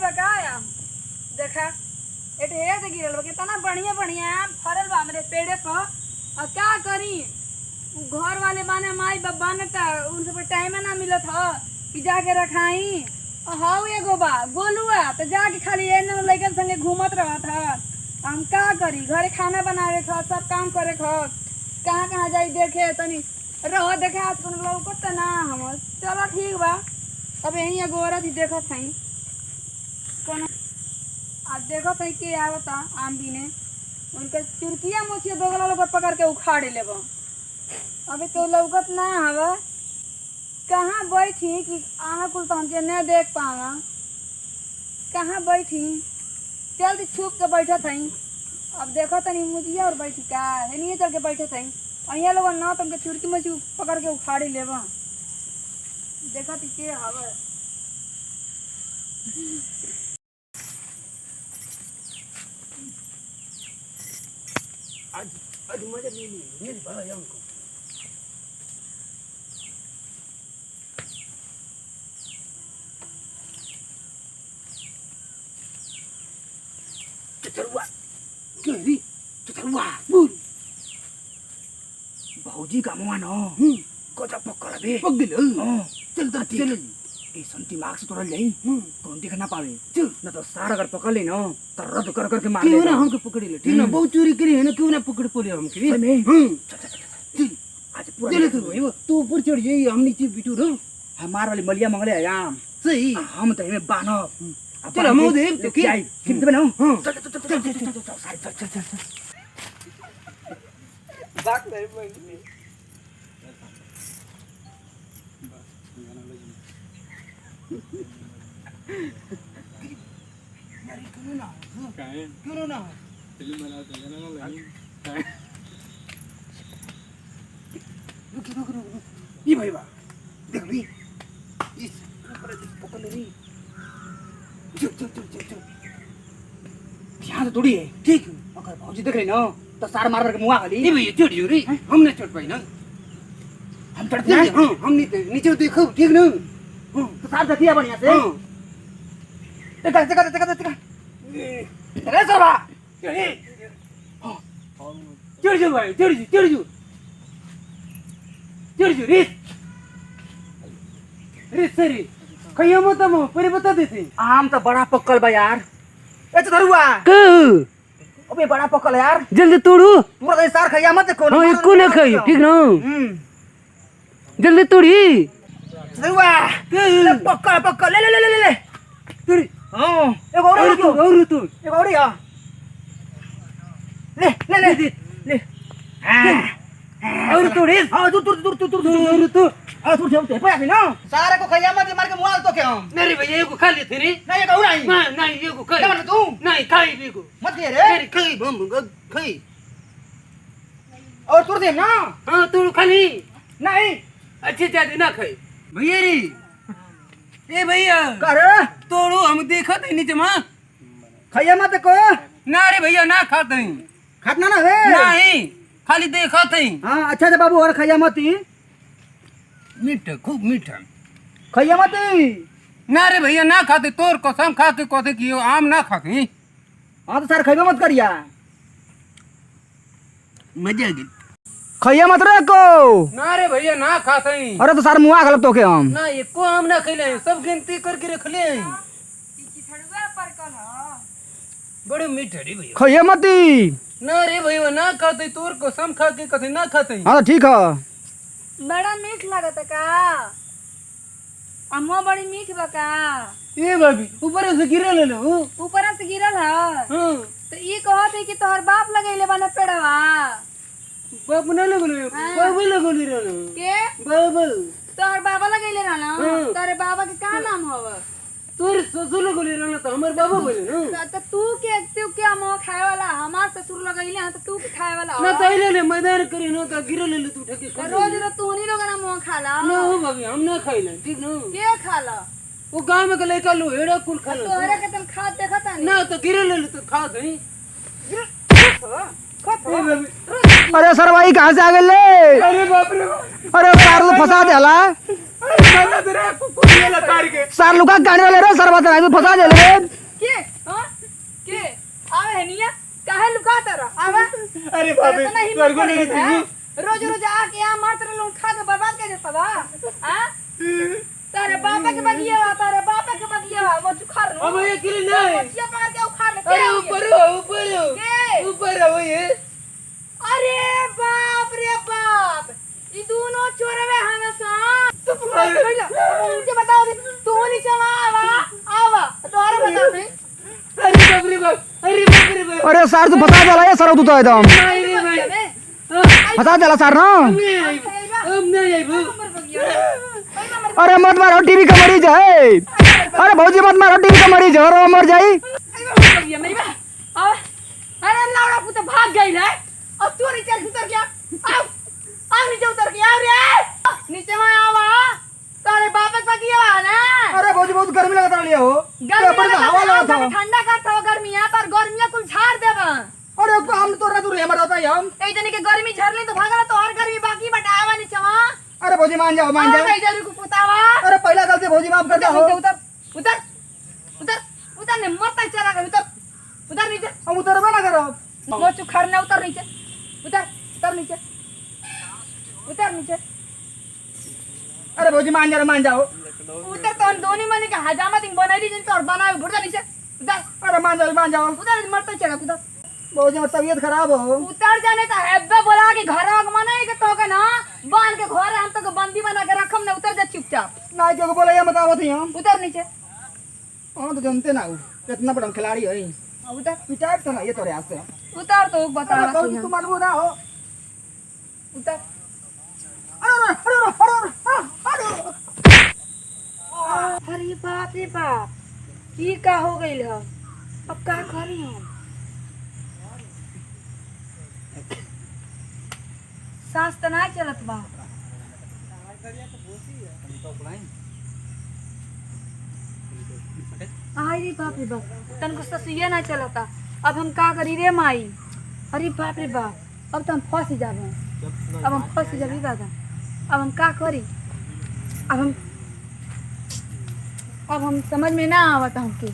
बकाया देखा एटे हे से गिरल बा कितना बढ़िया बढ़िया आम फरल बा हमरे पेड़े पर और क्या करी घर वाले बाने माई बाबा ने का उनसे पर टाइम ना मिलत ह कि जाके रखाई हाउ एगो बा गोलुआ तो जाके खाली एने लइकन संगे घूमत रहत ह हम का करी घरे खाना बनावे ख सब काम करे ख कहाँ कहाँ जाई देखे तनी रह देखे आज कौन लौकत ना हम चलो ठीक बा अब यही एगो औरत ही देखत हई कौन आज देखत हई के आवता आम बीने उनके चुरकिया मोचिया दोगला लोग पकड़ के उखाड़ लेब अभी तो लौकत ना हवा कहाँ बैठी कि आहा कुल तो हमके नहीं देख पावा कहाँ बैठी जल्दी छुप के बैठत हई अब देखो तनी मुझिया और बैठी का है नहीं चल के बैठत हई अहिया लोग ना तुमके चुरकी मछी पकड़ के उखाड़ी लेब देखत के हवा आज आज मजा नहीं मेरी बड़ा है उनको चतरुआ केरी चतरुआ बोल भाऊजी का मुआ न गजब पकड़ बे पक दिल चल चल ए संती मार्क्स से तोड़ ले कौन दिख ना पावे चल न तो सारा अगर पकड़ ले न तो रद कर कर के मार ले क्यों ना हमके पकड़ ले ठीक ना बहुत चोरी करी है ना क्यों ना पकड़ पोले हमके चल आज पूरा चल तू ऊपर चढ़ जाई हम नीचे बिटू रहो हमार वाली मलिया मंगले आयाम सही हम तो में बानो चल हम दे तो क्या खिम बनाओ हां चल चल चल चल चल चल चल बात नहीं मंगली यार क्यों ना काहे क्यों ना फिल्म बनाते हैं ना लगी काहे रुक ये भाई बा देख भी इस ऊपर पकड़ ले चल चल चल चल चल यहाँ तो थोड़ी है ठीक अगर भाजी देख रहे ना तो सार मार के मुआ खाली नहीं भैया चढ़ जो रे हम नहीं चढ़ पाई ना हम चढ़ते हैं हां हम नीचे देखो ठीक ना तो सार देखिए बढ़िया से देखा देखा देखा देखा अरे सोरा चढ़ जो भाई चढ़ जो रे रे सरी कहियो तो मो परे बता देते आम तो बड़ा पक्कल बा यार ए तो धरुआ क अबे बड़ा पक्कल यार जल्दी तोड़ू पूरा दे सार खइया मत को हां एको न खाई ठीक ना जल्दी तोड़ी धरुआ पक्कल पक्कल ले ले ले ले ले तोड़ी हां एक और तू एक और या ले ले ले ले और तोड़ी हां तू आ तू ठेवते पैसे ना सारे को खइया मत मार के मुआल तो क्या मेरे भैया एगो खा लेते रे नहीं ये कहू नहीं नहीं एगो खाई क्या मार तू नहीं खाई एगो मत दे रे मेरी खाई बम खाई और तू दे ना हां तू खाली नहीं अच्छे ज्यादा ना खाई भैया रे ए भैया कर तोड़ो हम देखत है नीचे मां खइया मत को ना रे भैया ना खाते हैं खातना ना वे नहीं खाली देखत है हां अच्छा से बाबू और खइया मत मीठा खूब मीठा खइया मत ना रे भैया ना खाते तोर कसम खा के कहते कि आम ना खाते हां तो सर खइबे मत करिया मजा आ गई खइया मत रे को ना रे भैया ना खाते अरे तो सर मुआ गलत तो के हम ना एको आम ना खइले सब गिनती करके रख ले चिथड़ुआ पर कल ह बड़े मीठा रे भैया खइया मत ना रे भैया ना खाते तोर कसम खा के कहते ना खाते हां तो ठीक है बड़ा मीठ लागत का अम्मा बड़ी मीठ बा का ए भाभी ऊपर से गिरे ले लो ऊपर से गिरल है हां तो ई कहत है कि तोहर बाप लगैले बना पेड़वा बाप ना लगलो बाबू लगलो रे के बाबू तोहर बाबा लगैले रहना तोरे बाबा के का नाम हव तोर ससुर लगलो रे तो हमर बाबू बोले ना तो तू के अम्मा खाए वाला हमार ससुर लगैले हैं तो तू के खाए वाला ना तैले ले मैदान करे ना तो गिरे ले तू ठके रोज रो तू नहीं लोग ना मुंह खाला ना हो भाभी हम ना खाइले ठीक ना के खाला वो गांव में के लइका लो हेड़ा कुल खा लो तोहरे के तल खा देखता नहीं ना तो गिरे ले तो खा दई अरे सर भाई कहां से आ गए ले अरे बाप रे अरे पार तो फंसा देला सार लुका गाने वाले रे सर बता नहीं फंसा दे रे के हां के आवे है निया काहे लुका तेरा आवे अरे भाभी तोर को नहीं थी रोज रोज आके यहाँ मारते रहो खा के बर्बाद कर देता बा हां तारे बापा के बगिया वो चुखार नो अब ये किले नहीं बच्चिया पकड़ के उखाड़ ले अरे ऊपर हो ये अरे बाप रे बाप ये दोनों चोरवे हमें सा मुझे बताओ तू नीचे आवा तोरे बता दे अरे बाप रे बाप अरे सर तू फंसा देला ये सर तू तो एकदम नहीं भाई फंसा देला सर ना अब नहीं आई भू अरे मत मारो टीवी का मरीज है अरे भौजी मत मारो टीवी का मरीज है और वो मर जाई अरे लाउड़ा पुत भाग गई है और तू नीचे उतर गया आओ नीचे उतर गया रे नीचे में आवा तारे बाप का किया ना अरे भौजी बहुत गर्मी लगता लिया हो गर्मी का हवा लगा था ठंडा करता हो गर्मियां पर गर्मियां कुल झाड़ देबा अरे हम तो दूर हमर होता है हम ए जने के गर्मी झरली तो भागला तो और गर्मी बाकी बटावा नीचे वहां अरे भौजी मान जाओ जरूर को पुतावा अरे पहला गलती भौजी माफ कर दो उतर उतर उतर उतर ने मरता चला गया उतर नीचे हम उतरबे ना करो वो चुखार ना उतर नीचे उतर नीचे उतर नीचे अरे भौजी मान जाओ उतर तो हम दोनों मने का हजामा दिन बनाई जिन तो और बनाए उतर नीचे उतर अरे मान जाओ उतर मरता चला उतर भौजी में तबीयत खराब हो उतर जाने तो हेब्बे बोला कि घर मने के तो के ना बांध के घर हम तो बंदी बना के रखम ना उतर जा चुपचाप ना जो बोला ये बतावत ही हम उतर नीचे हां तो जानते ना हो कितना बड़ा खिलाड़ी है उतर पिटाट था ना ये तोरे हाथ से उतर तो बता रहा भौजी तुम मरबू ना हो उतर अरे बाप रे बाप ये का हो गई है अब का करी हम सांस तो नहीं चलत बा अरे बाप रे बाप तनको ससुइया ना चलता अब हम का करी रे माई अरे बाप रे बाप अब तो हम फंस जाबे अब हम फंस जाबी दादा अब हम का करी अब हम समझ में ना आवत हमके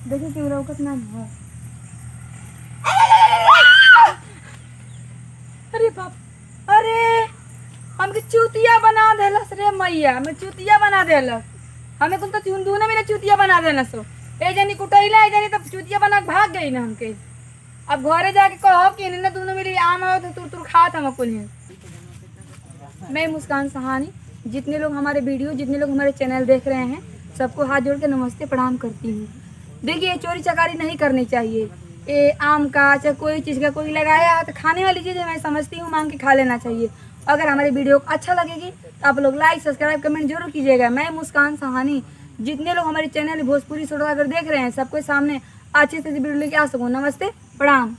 देखी कि रौकत ना हो अरे बाप अरे हमके चूतिया बना देलस रे मैया हमें चूतिया बना देलस हमें कुल तो दोनों में चूतिया बना देलस ए जनी कुटैला ए जनी तो चूतिया बना के भाग गई ना हमके अब घरे जाके कहो कि इन्हें दोनों मेरी आम आओ तो तुर खात हम कुल मैं मुस्कान सहानी जितने लोग हमारे वीडियो जितने लोग हमारे चैनल देख रहे हैं सबको हाथ जोड़ के नमस्ते प्रणाम करती हूँ। देखिए चोरी चकारी नहीं करनी चाहिए। ये आम का चाहे कोई चीज़ का कोई लगाया तो खाने वाली चीज़ मैं समझती हूँ मांग के खा लेना चाहिए। अगर हमारी वीडियो अच्छा लगेगी तो आप लोग लाइक सब्सक्राइब कमेंट जरूर कीजिएगा। मैं मुस्कान सहानी जितने लोग हमारे चैनल भोजपुरी सोडा अगर देख रहे हैं सबके सामने अच्छे से वीडियो लेके आ सकूँ। नमस्ते प्रणाम।